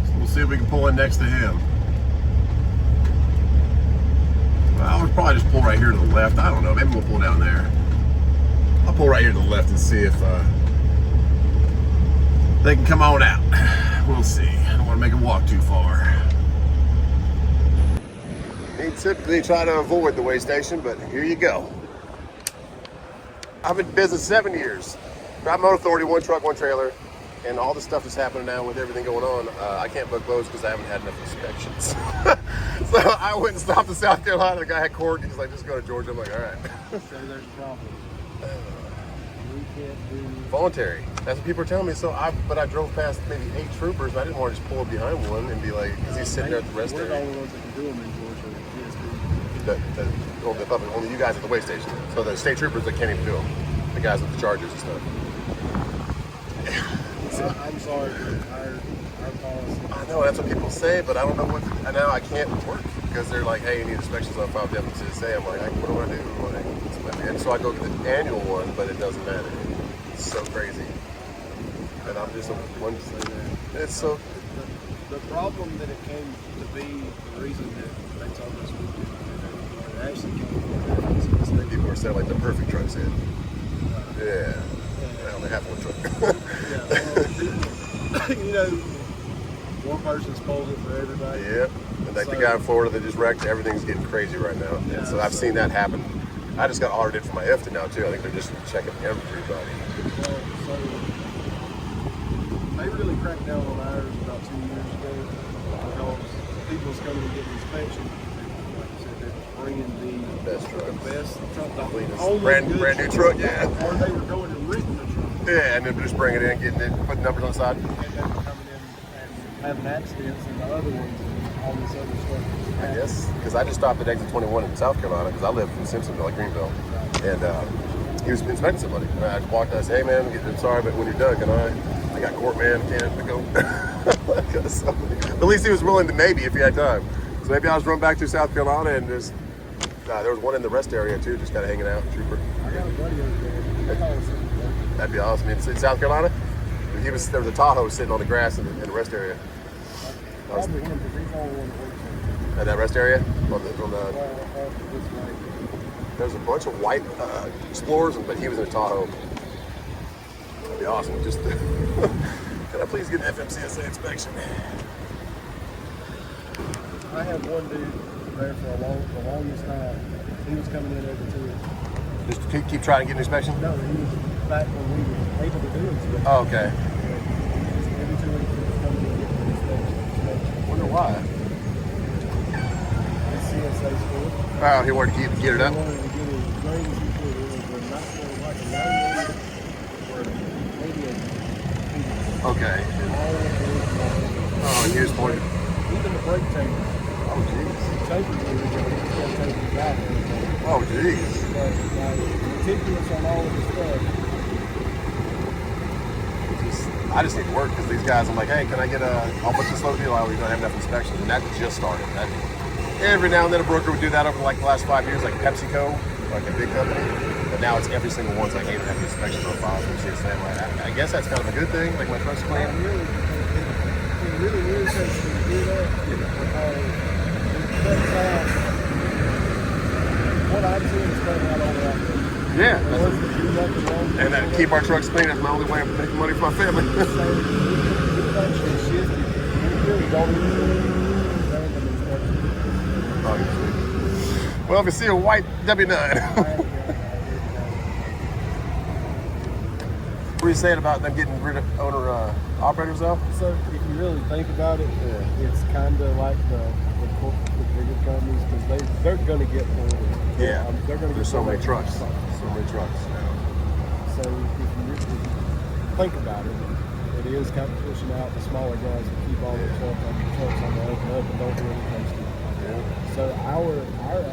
So we'll see if we can pull in next to him. Well, we'll probably just pull right here to the left. I don't know. Maybe we'll pull down there. I'll pull right here to the left and see if they can come on out. We'll see. I don't want to make them walk too far. They typically try to avoid the way station, but here you go. I've been in business 7 years. Drive motor authority, 1 truck, 1 trailer, and all the stuff that's happening now with everything going on. I can't book loads because I haven't had enough inspections. So I went and stopped in South Carolina. The guy had court. He's like, just go to Georgia. I'm like, all right. So there's a problem. We can't do voluntary. That's what people are telling me. So but I drove past maybe 8 troopers. And I didn't want to just pull up behind one and be like, because he's sitting there at the rest we're area. the only ones that can do them in Georgia. Only you guys at the way station. So the state troopers that can't even do them. The guys with the charges and stuff. I'm sorry, our policy. I know, that's what people say, but I don't know what to, now I can't work because they're like, hey, you need inspections on file definitely to say. I'm like, what do I do? And so I go to the annual one, but it doesn't matter. It's so crazy. And I'm just one. It's so. The problem that it came to be, the reason that they told us we did it actually came from people are saying like the perfect truck said. Yeah. I only have 1 truck. You know, one person spoils it for everybody. Yep. And like the guy in Florida that just wrecked, everything's getting crazy right now. Yeah, and so I've seen that happen I just got audited for my IFTA now too. I think they're just checking everybody. So they really cracked down on ours about 2 years ago because people was coming and getting inspection. Like I said, they're bringing the best truck, the cleanest, only brand good new truck, yeah. Or they were going and renting the truck. Yeah, and then just bring it in, getting it, putting numbers on the side. And they were coming in and having accidents, and the other ones and all this other stuff. I guess because I just stopped at exit 21 in South Carolina because I live in Simpsonville, like Greenville, and he was inspecting somebody. And I walked and I said, "Hey man, I'm sorry, but when you're done, can I got court, man, can't go." So, at least he was willing to maybe if he had time. So maybe I was run back to South Carolina and just there was one in the rest area too, just kind of hanging out, trooper. I got a buddy over there. That'd be awesome. In South Carolina, there was a Tahoe sitting on the grass in the rest area. Probably him, because he's the only one that works in At that rest area, there's a bunch of white Explorers, but he was in a Tahoe. That'd be awesome. Just can I please get an FMCSA inspection? I had one dude there for the longest time. He was coming in every 2 weeks. Just to keep trying to get an inspection? No, he was back when we were able to do inspection. Oh, okay. Every 2 weeks he was coming in and getting an inspection. Wonder why. His CSA score. Oh, he wanted to get it up. He wanted to get it as great as he could. It was not like a 90 or maybe a 80. Okay. All of those. Oh, and here's point. Even the brake tape. Oh, jeez. Tape was out. Oh, jeez. But meticulous on all of the stuff. I just need to work because these guys, I'm like, hey, can I get I'll put this low deal out, we don't have enough inspections. And that just started. Every now and then a broker would do that over like the last 5 years, like PepsiCo, like a big company. But now it's every single one's like, hey, we have the inspections on files from CSA. I guess that's kind of a good thing, like my truck's clean. It really irritates me to do that because it cuts out what I'm doing is cutting out all that. Yeah. And that keep our trucks clean, that's my only way of making money for my family. So it's actually shifted. We really don't need random inspections. Well, if you see a white W9. What are you saying about them getting rid of owner operators though? So if you really think about it, it's kind of like the bigger companies because they're going to get pulled in. Yeah, there's so many trucks. So many trucks. So if you think about it, it is kind of pushing out the smaller guys to keep all the trucks on the open up and don't do anything stupid. Yeah. So our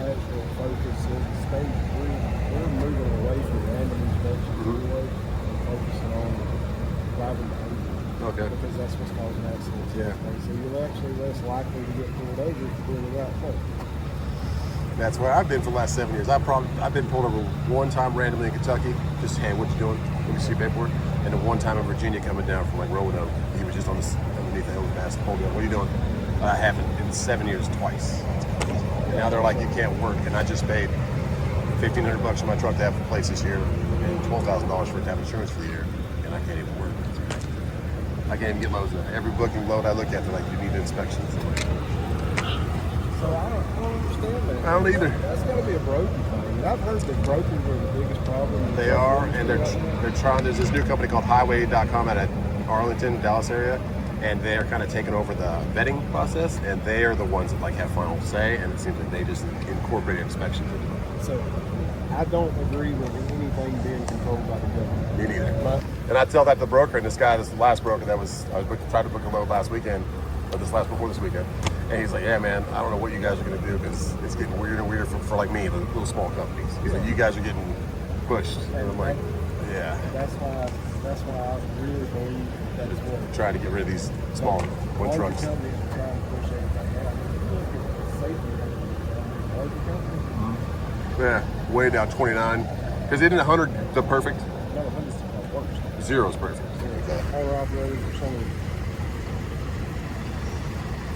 actual focus is we're moving away from random inspections anyway and focusing on driving behavior. Okay. Because that's what's causing accidents. Yeah. So you're actually less likely to get pulled over if you're doing the right thing. That's where I've been for the last 7 years. I've been pulled over one time randomly in Kentucky. Just, hey, what you doing? Let me see your paperwork. And then one time in Virginia coming down from like Roanoke. He was just underneath the overpass. Pulled me up. What are you doing? I haven't in 7 years twice. And now they're like, you can't work. And I just paid $1,500 for my truck to have a place this year and $12,000 for it to have insurance for the year. And I can't even work. I can't even get loads in. Every booking load I look at, they're like, you need inspections. So I don't understand that. I don't either. That's got to be a broken thing. And I've heard that brokers are the biggest problem. They are, and they're trying. There's this new company called Highway.com out of Arlington, Dallas area, and they're kind of taking over the vetting process, and they are the ones that like have final say. And it seems like they just incorporate inspections into it. So I don't agree with anything being controlled by the government. Me neither. But And I tell that to the broker, and this last broker I was trying to book a load last weekend, or before this weekend. And he's like, yeah, man, I don't know what you guys are going to do because it's getting weirder and weirder for like me, the little small companies. He's like, you guys are getting pushed. And I'm like, yeah. That's why I really believe that's what. Trying to get rid of these small one trucks. Companies are trying to push everything out. Look at the safety rating. Larger companies. Yeah, way down 29. Because isn't 100 the perfect? No, 100's the worst. 0's perfect. Our operators are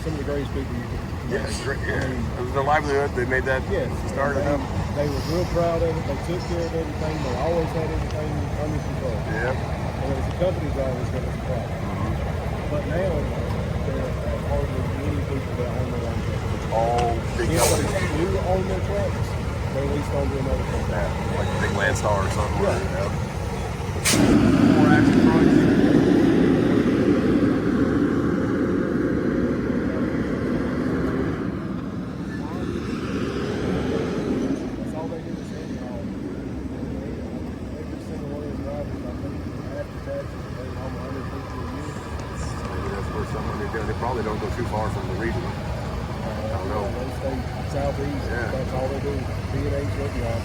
some of the greatest people you can. Yes, yeah. It was their livelihood. They made that. Yes. Started them. They were real proud of it. They took care of everything. They always had everything under control. Yeah. And it was the company's always going to supply. But now there are hardly any people that own their own trucks. All big companies. If they do own their trucks, But at least don't do another thing. Yeah, like a big Landstar or something. Yeah. You know? More action fronts. That's all they do is hang on. Every single one of those drivers, I think, after taxes, they home 150 a year. Maybe that's where someone they probably don't go too far from the region. I don't know. They stay southeast. Yeah. That's all they do. B&H looking on.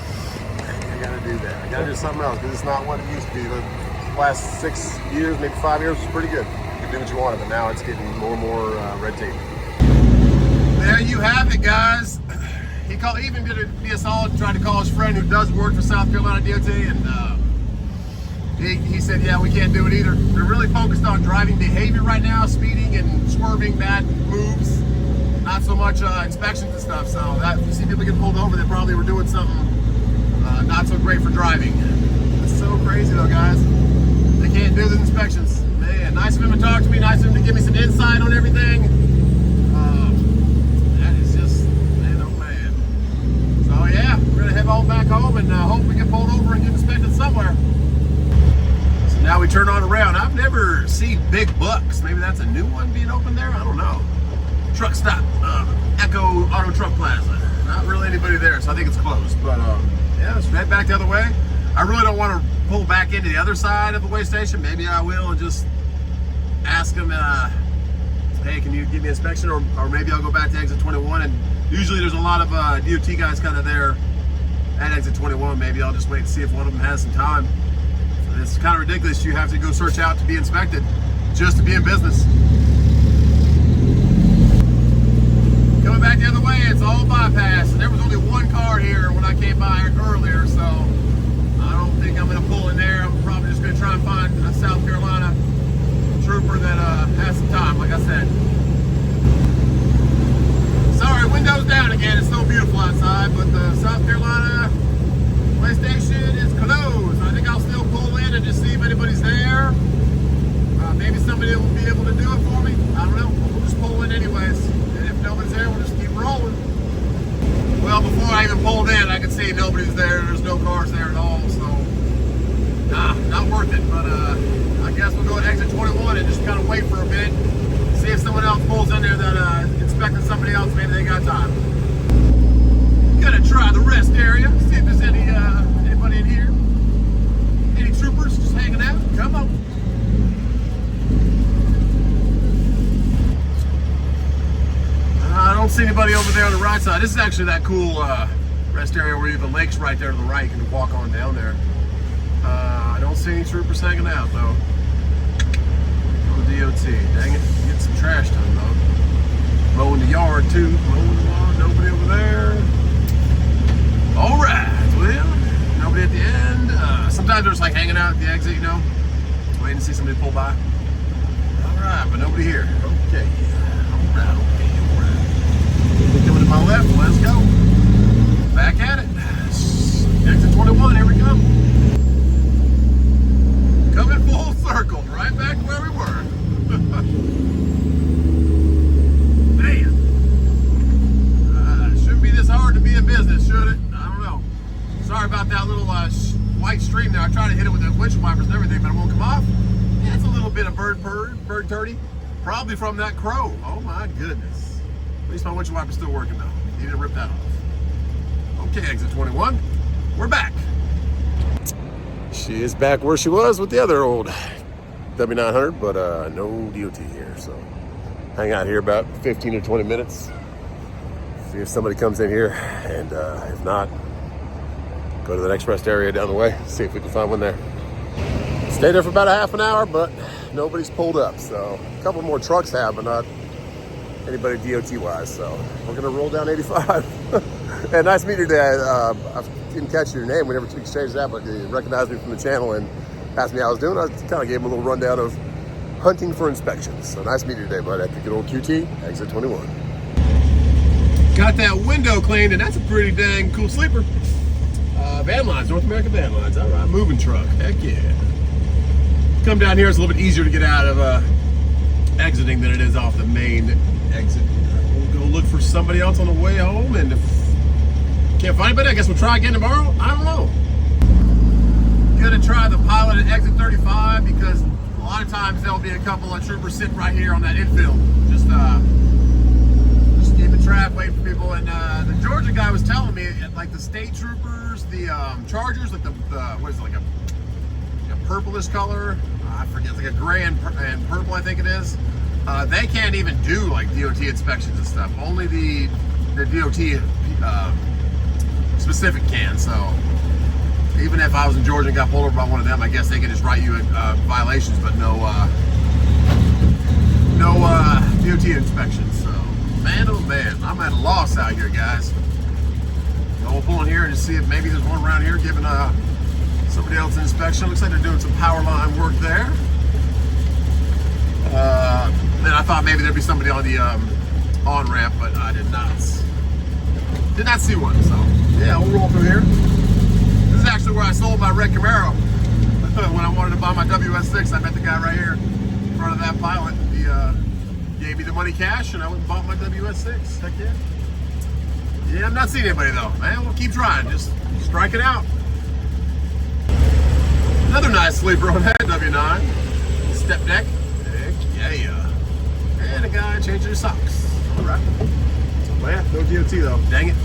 I gotta do that. I gotta do something else because it's not what it used to be. The last 6 years, maybe 5 years was pretty good. You could do what you wanted, but now it's getting more and more red tape. There you have it, guys. He even did me a solid, tried to call his friend who does work for South Carolina DOT, and he said, yeah, we can't do it either. They're really focused on driving behavior right now, speeding and swerving, bad moves, not so much inspections and stuff. So that, if you see people get pulled over, they probably were doing something not so great for driving. It's so crazy though, guys. They can't do the inspections. Man, nice of him to talk to me, nice of him to give me some insight on everything. That is just, man, oh man. So yeah, we're gonna head on back home and hope we get pulled over and get inspected somewhere. So now we turn on around. I've never seen Big Bucks. Maybe that's a new one being open there, I don't know. Truck stop, Echo Auto Truck Plaza. Not really anybody there, so I think it's closed. But yeah, let's head back the other way. I really don't want to pull back into the other side of the way station. Maybe I will and just ask them, hey, can you give me an inspection? Or maybe I'll go back to exit 21. And usually there's a lot of DOT guys kind of there at exit 21. Maybe I'll just wait and see if one of them has some time. It's kind of ridiculous. You have to go search out to be inspected just to be in business. Coming back the other way, it's all bypass. And there was only one car here when I came by earlier, so I don't think I'm going to pull in there. I'm probably just going to try and find a South Carolina trooper that has some time, like I said. Sorry, windows down again. It's so beautiful outside, but the South Carolina way station is closed. I think I'll still pull in and just see if anybody's there. Maybe somebody will be able to do it for me. I don't know. We'll just pull in anyways. And if nobody's there, we'll just keep rolling. Well, before I even pulled in, I could see nobody's there. There's no cars there at all, so nah, not worth it. But I guess we'll go to exit 21 and just kind of wait for a bit. See if someone else pulls in there that inspecting somebody else. Maybe they got time. Gonna try the rest area. See if there's anybody in here. Any troopers just hanging out? Come on. I don't see anybody over there on the right side. This is actually that cool rest area where the lake's right there to the right. You can walk on down there. I don't see any troopers hanging out though. No DOT. Dang it. Get some trash done though. Mowing the yard too. Mowing the lawn. Nobody over there. All right. Well, nobody at the end. Sometimes they're just like hanging out at the exit, you know, waiting to see somebody pull by. All right, but nobody here. Okay. All right. Coming to my left, let's go. Back at it. Exit 21, here we come. Coming full circle, right back to where we were. Man. Shouldn't be this hard to be in business, should it? I don't know. Sorry about that little white stream there. I tried to hit it with the windshield wipers and everything, but it won't come off. Yeah, it's a little bit of bird turdy. Probably from that crow. Oh my goodness. At least my windshield wiper's still working though. Need to rip that off. Okay, exit 21. We're back. She is back where she was with the other old W900, but no DOT here. So hang out here about 15 or 20 minutes. See if somebody comes in here, and if not, go to the next rest area down the way. See if we can find one there. Stayed there for about a half an hour, but nobody's pulled up. So a couple more trucks have, but not anybody DOT-wise, so we're gonna roll down 85. And nice meeting you today. I didn't catch your name. We never exchanged that, but you recognized me from the channel and asked me how I was doing. I kind of gave him a little rundown of hunting for inspections. So nice meeting you today, bud. At the good old QT, exit 21. Got that window cleaned, and that's a pretty dang cool sleeper. Van Lines, North American Van Lines. All right, moving truck. Heck yeah. Come down here, it's a little bit easier to get out of exiting than it is off the main exit. We'll go look for somebody else on the way home, and if Can't find anybody. I guess we'll try again tomorrow. I don't know. Gonna try the pilot at exit 35 because a lot of times there'll be a couple of troopers sitting right here on that infield. Just keeping track, waiting for people. And the Georgia guy was telling me, like the state troopers, the Chargers, like the what is it, like a purplish color? I forget, it's like a gray and purple, I think it is. They can't even do like DOT inspections and stuff. Only the DOT specific can. So even if I was in Georgia and got pulled over by one of them, I guess they could just write you violations, but no DOT inspections. So man, oh man, I'm at a loss out here, guys. We'll pull in here and just see if maybe there's one around here giving somebody else an inspection. Looks like they're doing some power line work there. Then I thought maybe there'd be somebody on the on-ramp, but I did not see one. So yeah, we'll roll through here. This is actually where I sold my red Camaro. When I wanted to buy my WS6, I met the guy right here in front of that pilot. He gave me the money cash and I went and bought my WS6. Heck yeah. Yeah, I'm not seeing anybody though. Man, we'll keep trying. Just strike it out. Another nice sleeper on that W9. Step deck. Heck yeah. And a guy changing his socks. All right. Well, yeah, no DOT though. Dang it.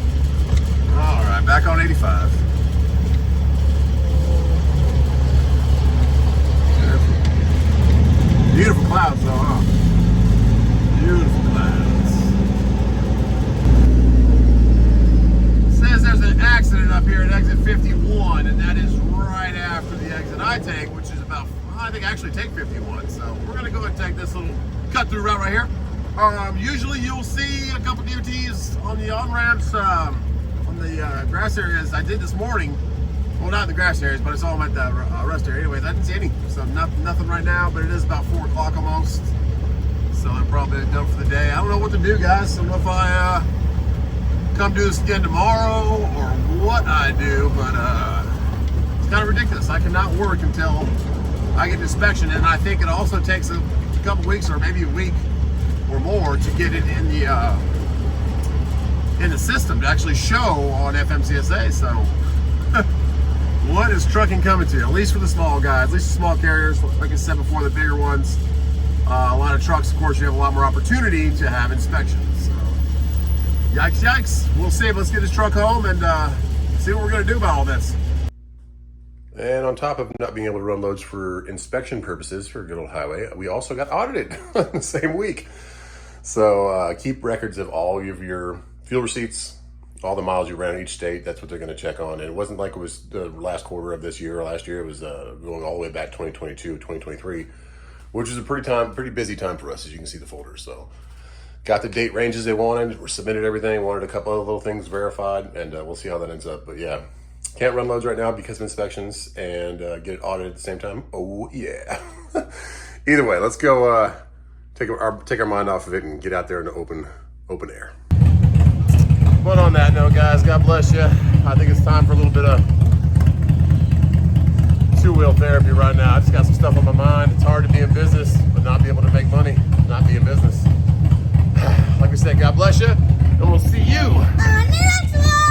All right, back on 85. Beautiful clouds though, huh? Beautiful clouds. It says there's an accident up here at exit 51, and that is right after the exit I take, which is about, I think I actually take 51. So we're gonna go and take this little cut through route right here. Usually you'll see a couple DOTs on the on-ramps, on the grass areas. I did this morning. Well, not in the grass areas, but I saw them at the rest area. Anyways, I didn't see any. So nothing right now, but it is about 4 o'clock almost. So I'm probably done for the day. I don't know what to do, guys. I don't know if I come do this again tomorrow or what I do, but it's kind of ridiculous. I cannot work until I get an inspection, and I think it also takes a couple weeks or maybe a week or more to get it in the system to actually show on FMCSA. So what is trucking coming to? At least for the small guys, at least the small carriers. Like I said before, the bigger ones, a lot of trucks, of course, you have a lot more opportunity to have inspections. So yikes, yikes. We'll see. Let's get this truck home and see what we're going to do about all this. And on top of not being able to run loads for inspection purposes for good old highway, we also got audited the same week. So keep records of all of your fuel receipts, all the miles you ran in each state. That's what they're going to check on. And it wasn't like it was the last quarter of this year or last year. It was going all the way back 2022, 2023, which was a pretty busy time for us, as you can see the folder. So got the date ranges they wanted. We submitted everything. Wanted a couple of little things verified, and we'll see how that ends up. But yeah, can't run loads right now because of inspections and get it audited at the same time. Oh yeah. Either way, let's go take our mind off of it and get out there in the open air. But on that note, guys, God bless you. I think it's time for a little bit of two-wheel therapy right now. I just got some stuff on my mind. It's hard to be in business, but not be able to make money, not be in business. Like we said, God bless you, and we'll see you On the next one.